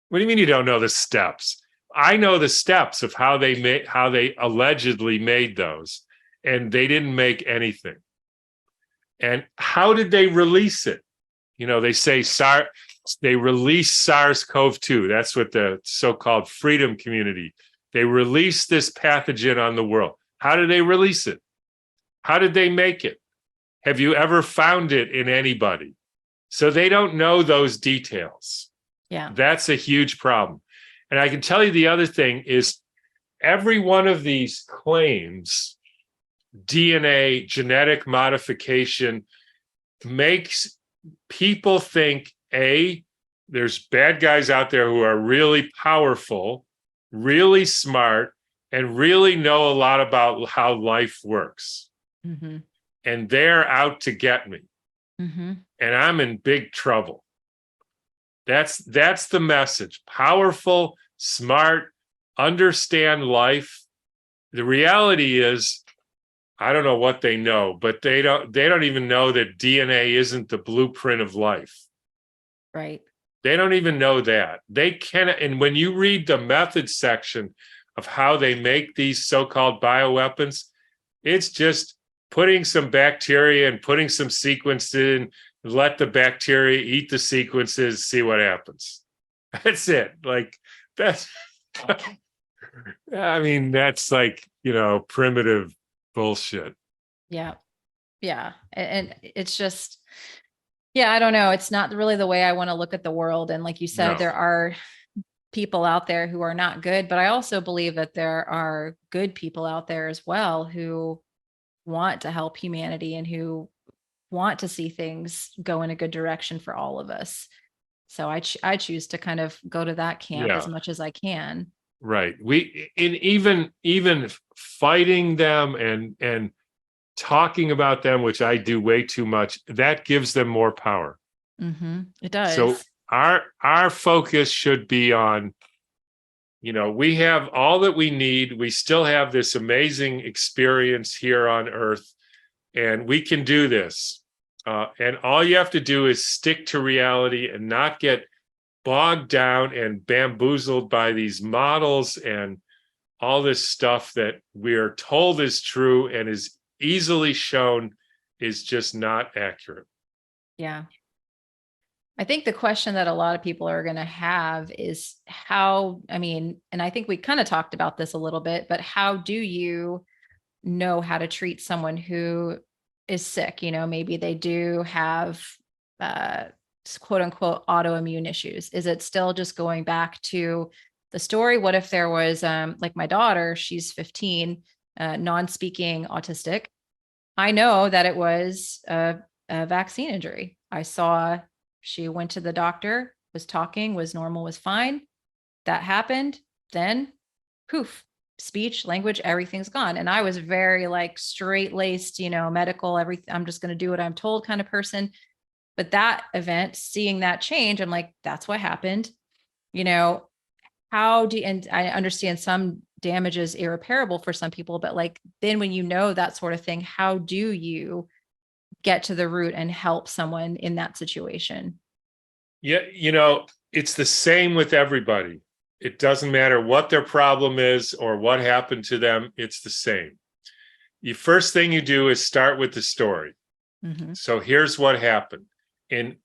What do you mean you don't know the steps? I know the steps of how they allegedly made those, and they didn't make anything. And how did they release it? They say they released SARS-CoV-2. That's what the so-called freedom community. They released this pathogen on the world. How did they release it? How did they make it? Have you ever found it in anybody? So they don't know those details. Yeah. That's a huge problem. And I can tell you the other thing is every one of these claims, DNA, genetic modification, makes people think, A, there's bad guys out there who are really powerful, really smart, and really know a lot about how life works. Mm-hmm. And they're out to get me. Mm-hmm. And I'm in big trouble. That's the message. Powerful, smart, understand life. The reality is, I don't know what they know, but they don't even know that DNA isn't the blueprint of life. Right. They don't even know that. They can, and when you read the methods section of how they make these so-called bioweapons, it's just putting some bacteria and putting some sequence in, let the bacteria eat the sequences, see what happens. That's it. Like that's I mean, that's like, primitive bullshit. Yeah. Yeah. And it's just, yeah, I don't know. It's not really the way I want to look at the world. And like you said, No. there are people out there who are not good, but I also believe that there are good people out there as well who want to help humanity and who want to see things go in a good direction for all of us. So I choose to kind of go to that camp as Yeah. much as I can. Right. Even fighting them and talking about them, which I do way too much, that gives them more power. It So does. our focus should be on, we have all that we need. We still have this amazing experience here on Earth, and we can do this. And all you have to do is stick to reality and not get bogged down and bamboozled by these models and all this stuff that we're told is true and is easily shown is just not accurate. Yeah. I think the question that a lot of people are going to have is and I think we kind of talked about this a little bit, but how do you know how to treat someone who is sick? Maybe they do have uh, quote unquote autoimmune issues. Is it still just going back to the story? What if there was, like my daughter, she's 15, non-speaking autistic. I know that it was a vaccine injury. I saw she went to the doctor, was talking, was normal, was fine. That happened. Then poof, speech, language, everything's gone. And I was very like straight laced, medical, everything. I'm just going to do what I'm told kind of person. But that event, seeing that change, I'm like, that's what happened. And I understand some damage is irreparable for some people, but like, then when that sort of thing, how do you get to the root and help someone in that situation? Yeah, it's the same with everybody. It doesn't matter what their problem is or what happened to them, it's the same. The first thing you do is start with the story. So here's what happened. And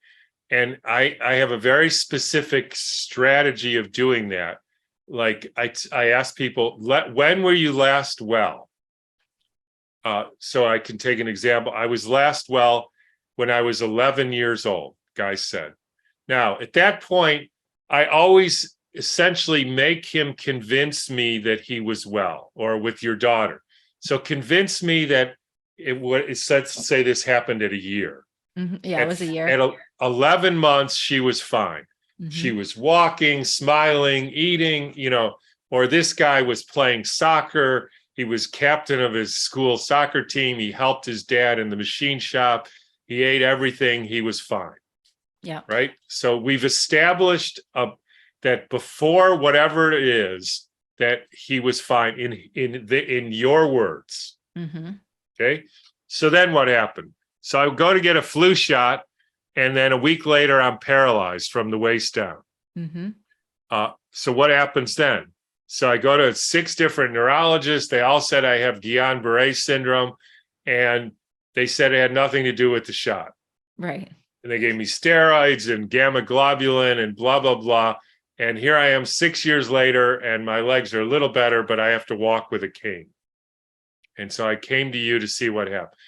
I have a very specific strategy of doing that. Like I ask people, when were you last well? So I can take an example. I was last well when I was 11 years old, guy said. Now, at that point, I always essentially make him convince me that he was well, or with your daughter. So convince me that let's say this happened at a year. Yeah, it was a year. At 11 months, she was fine. She was walking, smiling, eating, or this guy was playing soccer. He was captain of his school soccer team. He helped his dad in the machine shop. He ate everything. He was fine. Yeah. Right. So we've established that before whatever it is, that he was fine in your words. Okay. So then what happened? So I go to get a flu shot, and then a week later, I'm paralyzed from the waist down. So what happens then? So I go to 6 different neurologists. They all said I have Guillain-Barré syndrome, and they said it had nothing to do with the shot. Right. And they gave me steroids and gamma globulin and blah, blah, blah. And here I am 6 years later, and my legs are a little better, but I have to walk with a cane. And so I came to you to see what happened.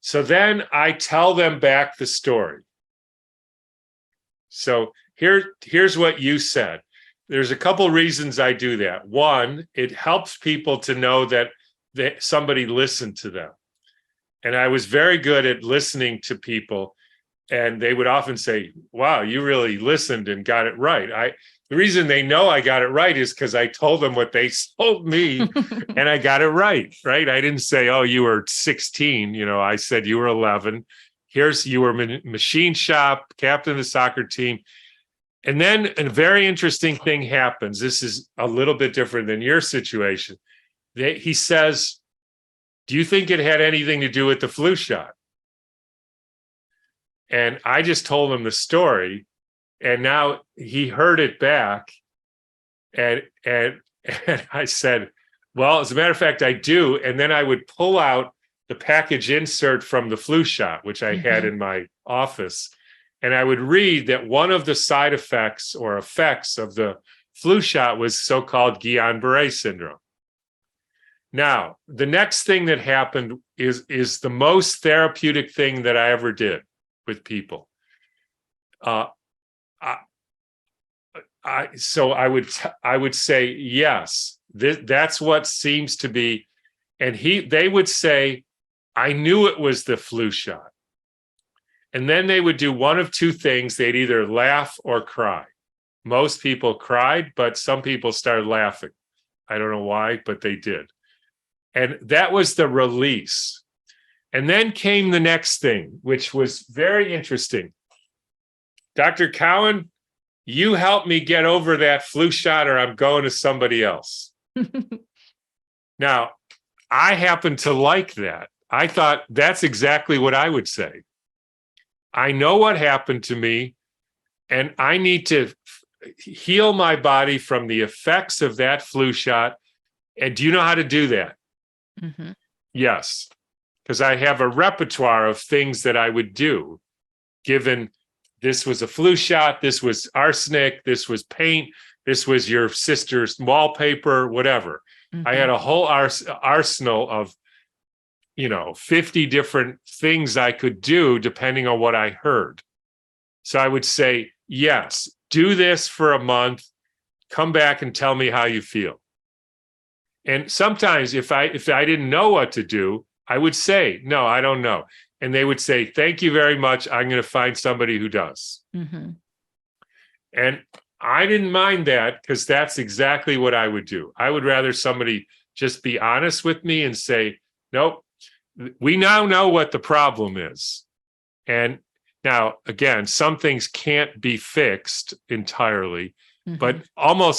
So then I tell them back the story. So here's what you said. There's a couple reasons I do that. One, it helps people to know that somebody listened to them. And I was very good at listening to people. And they would often say, wow, you really listened and got it right. The reason they know I got it right is because I told them what they told me and I got it right. Right. I didn't say, oh, you were 16. I said you were 11. You were machine shop, captain of the soccer team. And then a very interesting thing happens. This is a little bit different than your situation. He says, do you think it had anything to do with the flu shot? And I just told him the story, and now he heard it back. And I said, well, as a matter of fact, I do. And then I would pull out the package insert from the flu shot, which I had in my office. And I would read that one of the side effects or effects of the flu shot was so-called Guillain-Barré syndrome. Now, the next thing that happened is the most therapeutic thing that I ever did with people. So I would say, yes, that's what seems to be. And they would say, I knew it was the flu shot. And then they would do one of two things. They'd either laugh or cry. Most people cried, but some people started laughing. I don't know why, but they did. And that was the release. And then came the next thing, which was very interesting. Dr. Cowan, you help me get over that flu shot or I'm going to somebody else. Now, I happen to like that. I thought that's exactly what I would say. I know what happened to me, and I need to heal my body from the effects of that flu shot. And do you know how to do that? Mm-hmm. Yes, because I have a repertoire of things that I would do, given this was a flu shot, this was arsenic, this was paint, this was your sister's wallpaper, whatever. Mm-hmm. I had a whole arsenal of 50 different things I could do depending on what I heard. So I would say, yes, do this for a month, come back and tell me how you feel. And sometimes if I didn't know what to do, I would say, no, I don't know. And they would say, thank you very much. I'm going to find somebody who does. Mm-hmm. And I didn't mind that because that's exactly what I would do. I would rather somebody just be honest with me and say, nope, we now know what the problem is. And now, again, some things can't be fixed entirely, but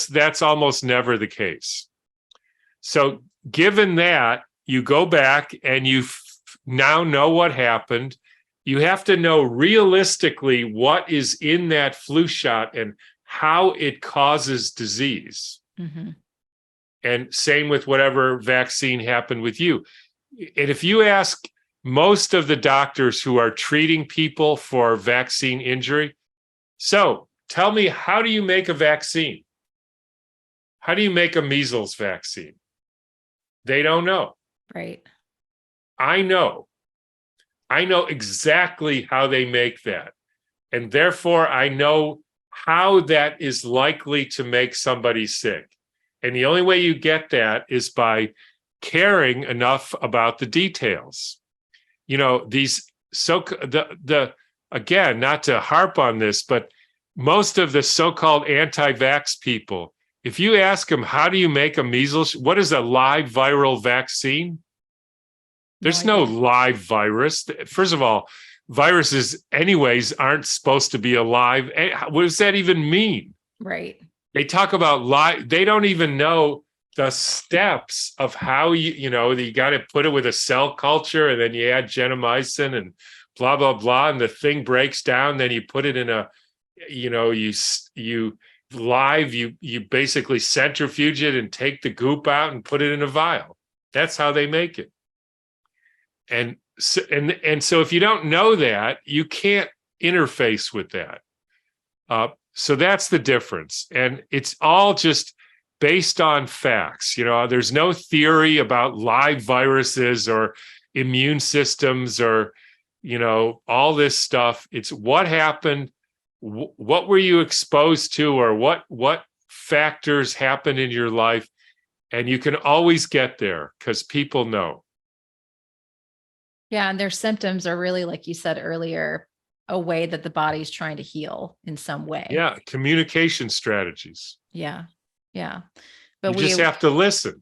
that's almost never the case. So given that, you go back and you now know what happened. You have to know realistically what is in that flu shot and how it causes disease. Mm-hmm. And same with whatever vaccine happened with you. And if you ask most of the doctors who are treating people for vaccine injury, so tell me, how do you make a vaccine? How do you make a measles vaccine? They don't know. Right. I know exactly how they make that. And therefore, I know how that is likely to make somebody sick. And the only way you get that is by caring enough about the details. Again, not to harp on this, but most of the so-called anti-vax people, if you ask them, how do you make a measles, what is a live viral vaccine? There's no live virus. First of all, viruses anyways aren't supposed to be alive. What does that even mean? Right. They talk about live. They don't even know the steps of how you got to put it with a cell culture and then you add genomycin and blah, blah, blah. And the thing breaks down. Then you put it in you basically centrifuge it and take the goop out and put it in a vial. That's how they make it. And so if you don't know that, you can't interface with that. So that's the difference. And it's all just based on facts. There's no theory about live viruses or immune systems or, all this stuff. It's what happened, what were you exposed to, or what factors happened in your life. And you can always get there because people know. Yeah. And their symptoms are really, like you said earlier, a way that the body's trying to heal in some way. Yeah. Communication strategies. Yeah. Yeah. But you just have to listen.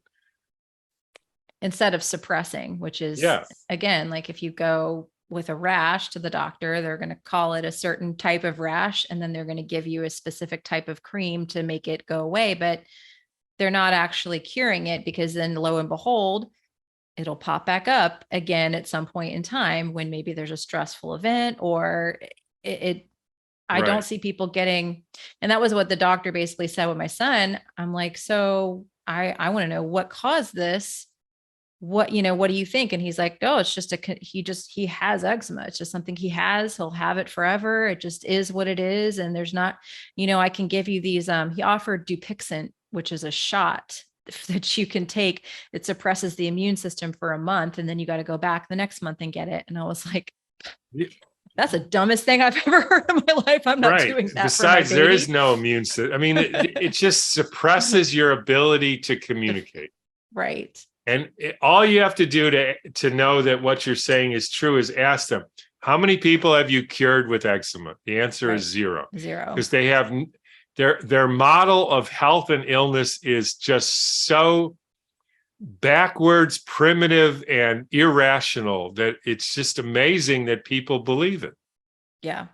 Instead of suppressing, which is, again, like if you go with a rash to the doctor, they're going to call it a certain type of rash, and then they're going to give you a specific type of cream to make it go away. But they're not actually curing it, because then lo and behold, it'll pop back up again at some point in time when maybe there's a stressful event or I don't see people getting, and that was what the doctor basically said with my son. I'm like, so I want to know what caused this. What do you think? And he's like, oh, it's just he has eczema. It's just something he has. He'll have it forever. It just is what it is. And there's not, I can give you these, he offered Dupixent, which is a shot that you can take. It suppresses the immune system for a month, and then you got to go back the next month and get it. And I was like, that's the dumbest thing I've ever heard in my life. I'm not doing that. Besides, there is no immune system. I mean, it just suppresses your ability to communicate. Right. And all you have to do to know that what you're saying is true is ask them, how many people have you cured with eczema? The answer is zero. Zero. Because they have their model of health and illness is just so backwards, primitive, and irrational that it's just amazing that people believe it. Yeah.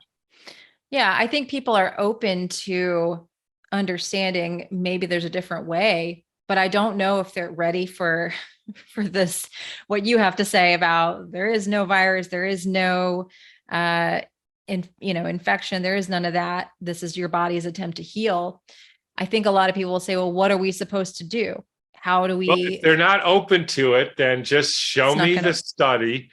Yeah. I think people are open to understanding maybe there's a different way, but I don't know if they're ready for this, what you have to say about there is no virus, there is no infection, there is none of that. This is your body's attempt to heal. I think a lot of people will say, well, what are we supposed to do? How do Well, we? if they're not open to it, then just show me the study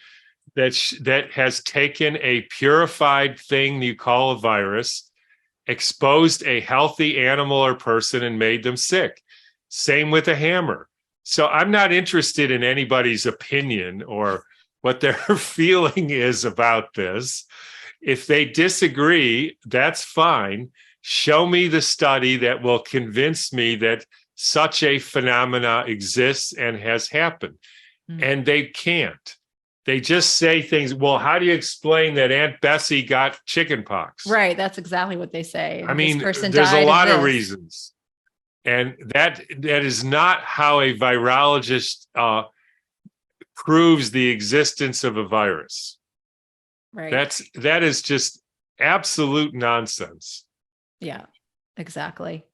that has taken a purified thing you call a virus, exposed a healthy animal or person, and made them sick. Same with a hammer. So I'm not interested in anybody's opinion or what their feeling is about this. If they disagree, that's fine. Show me the study that will convince me that such a phenomena exists and has happened. And they can't. They just say things. Well, how do you explain that Aunt Bessie got chickenpox? Right. That's exactly what they say. I mean, there's a lot of reasons. And that is not how a virologist proves the existence of a virus. Right. That is just absolute nonsense. Yeah, exactly.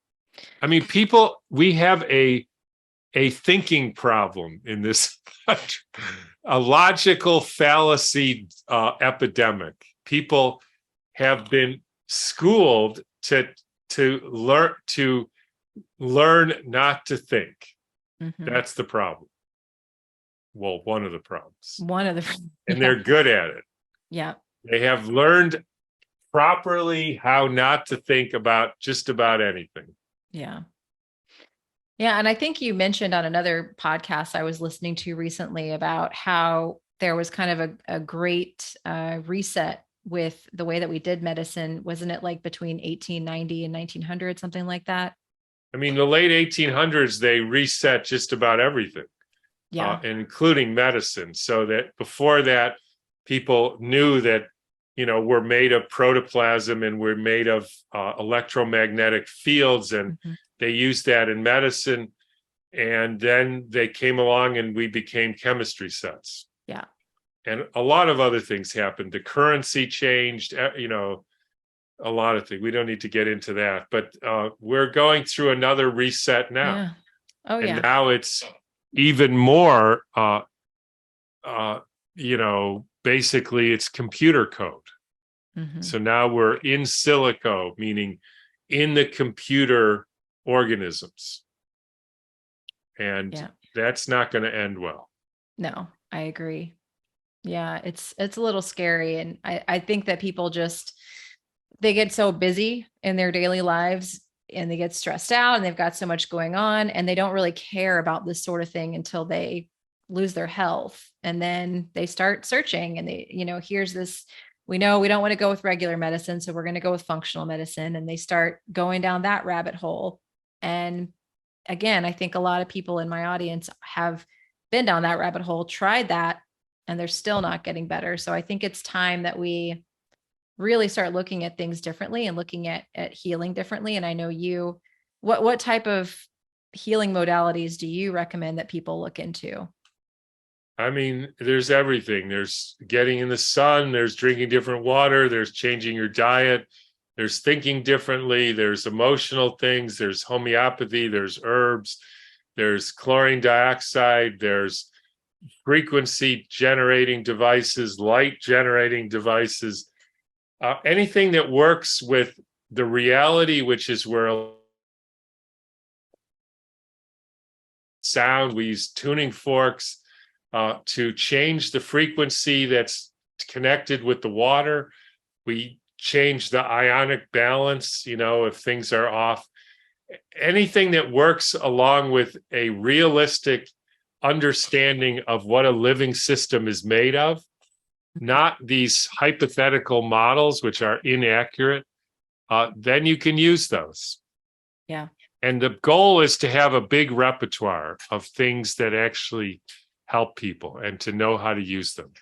I mean, we have a thinking problem in this country, a logical fallacy epidemic. People have been schooled to learn not to think. Mm-hmm. That's the problem. Well, one of the problems. And they're good at it. Yeah. They have learned properly how not to think about just about anything. Yeah. Yeah. And I think you mentioned on another podcast I was listening to recently about how there was kind of a great reset with the way that we did medicine. Wasn't it like between 1890 and 1900, something like that? I mean, the late 1800s, they reset just about everything, including medicine. So that before that, people knew that, we're made of protoplasm and we're made of electromagnetic fields, and they used that in medicine. And then they came along and we became chemistry sets. Yeah. And a lot of other things happened. The currency changed, a lot of things. We don't need to get into that, but we're going through another reset now. Yeah. Oh, yeah. And now it's even more, basically it's computer code. So now we're in silico, meaning in the computer organisms. And that's not going to end well. No, I agree. Yeah, it's a little scary. And I think that people they get so busy in their daily lives and they get stressed out and they've got so much going on and they don't really care about this sort of thing until they lose their health. And then they start searching and they, here's this, we know we don't want to go with regular medicine, so we're going to go with functional medicine. And they start going down that rabbit hole. And again, I think a lot of people in my audience have been down that rabbit hole, tried that, and they're still not getting better. So I think it's time that we really start looking at things differently and looking at healing differently. And I know what type of healing modalities do you recommend that people look into? I mean, there's everything. There's getting in the sun, there's drinking different water, there's changing your diet, there's thinking differently, there's emotional things, there's homeopathy, there's herbs, there's chlorine dioxide, there's frequency generating devices, light generating devices, anything that works with the reality, which is where sound, we use tuning forks to change the frequency that's connected with the water. We change the ionic balance, if things are off. Anything that works along with a realistic understanding of what a living system is made of, not these hypothetical models, which are inaccurate, then you can use those. Yeah. And the goal is to have a big repertoire of things that actually help people and to know how to use them.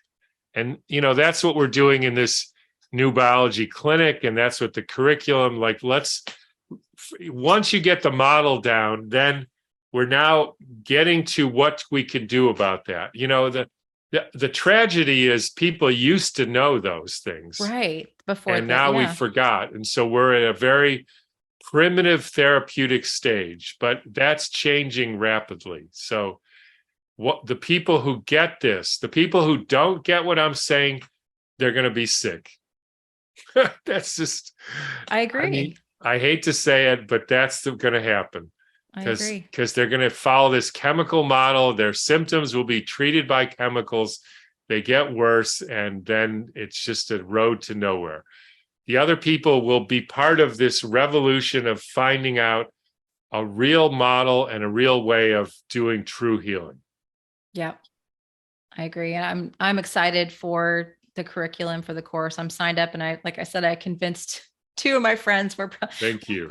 And, that's what we're doing in this new biology clinic. And that's what the curriculum, let's once you get the model down, then we're now getting to what we can do about that. The tragedy is people used to know those things. Right. Before and now we forgot. And so we're at a very primitive therapeutic stage, but that's changing rapidly. So what the people who get this, the people who don't get what I'm saying, they're going to be sick. That's just, I agree. I mean, I hate to say it, but that's going to happen. I agree. Because they're going to follow this chemical model. Their symptoms will be treated by chemicals. They get worse, and then it's just a road to nowhere. The other people will be part of this revolution of finding out a real model and a real way of doing true healing. Yep. I agree. And I'm excited for the curriculum for the course. I'm signed up, and like I said, I convinced 2 of my friends. Thank you.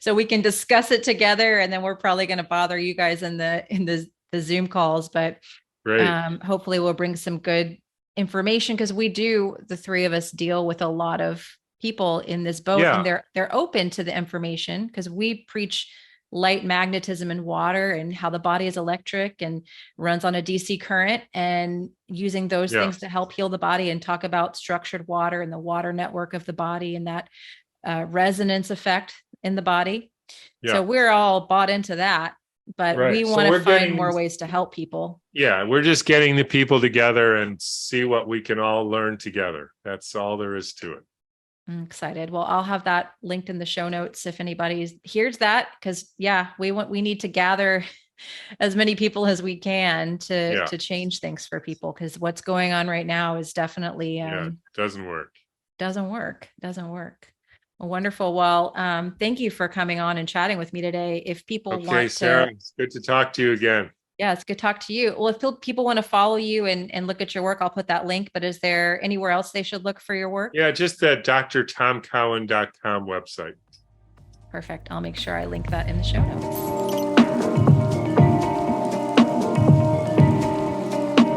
So we can discuss it together, and then we're probably going to bother you guys in the Zoom calls, but hopefully we'll bring some good information, because the 3 of us deal with a lot of people in this boat, and they're open to the information, because we preach light magnetism and water and how the body is electric and runs on a DC current, and using those things to help heal the body, and talk about structured water and the water network of the body and that resonance effect in the body. So we're all bought into that, but we want to find more ways to help people. Yeah, we're just getting the people together and see what we can all learn together. That's all there is to it. I'm excited. Well, I'll have that linked in the show notes if anybody hears that, because we need to gather as many people as we can to change things for people, because what's going on right now is definitely doesn't work. Doesn't work. Well, wonderful. Well, thank you for coming on and chatting with me today. If people want Sarah, it's good to talk to you again. Yeah, it's good to talk to you. Well, if people want to follow you and look at your work, I'll put that link, but is there anywhere else they should look for your work? Yeah, just the drtomcowan.com website. Perfect. I'll make sure I link that in the show notes.